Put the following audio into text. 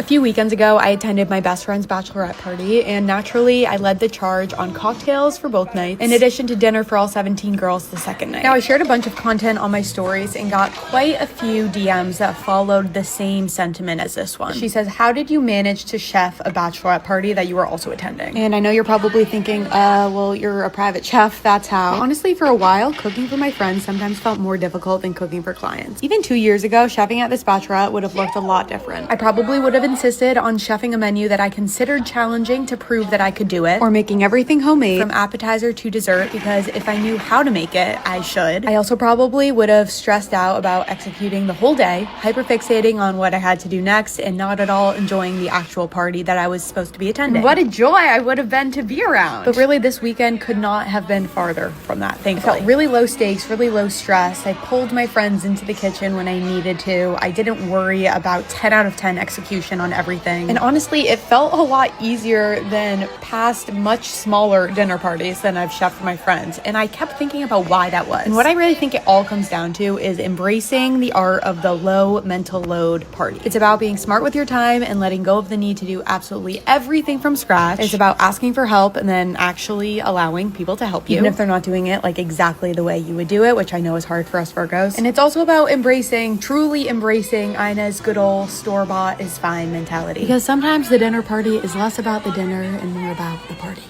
A few weekends ago, I attended my best friend's bachelorette party, and naturally, I led the charge on cocktails for both nights, in addition to dinner for all 17 girls the second night. Now, I shared a bunch of content on my stories and got quite a few DMs that followed the same sentiment as this one. She says, how did you manage to chef a bachelorette party that you were also attending? And I know you're probably thinking, well, you're a private chef, that's how. But honestly, for a while, cooking for my friends sometimes felt more difficult than cooking for clients. Even 2 years ago, chefing at this bachelorette would have looked a lot different. I probably would have insisted on chefing a menu that I considered challenging to prove that I could do it, or making everything homemade from appetizer to dessert, because if I knew how to make it, I should. I also probably would have stressed out about executing the whole day, hyperfixating on what I had to do next, and not at all enjoying the actual party that I was supposed to be attending. What a joy I would have been to be around. But really, this weekend could not have been farther from that, thankfully. I felt really low stakes, really low stress. I pulled my friends into the kitchen when I needed to. I didn't worry about 10 out of 10 execution on everything. And honestly, it felt a lot easier than past much smaller dinner parties than I've chefed for my friends. And I kept thinking about why that was. And what I really think it all comes down to is embracing the art of the low mental load party. It's about being smart with your time and letting go of the need to do absolutely everything from scratch. It's about asking for help and then actually allowing people to help you, even if they're not doing it like exactly the way you would do it, which I know is hard for us Virgos. And it's also about truly embracing Ina's good old store-bought is fine mentality. Because sometimes the dinner party is less about the dinner and more about the party.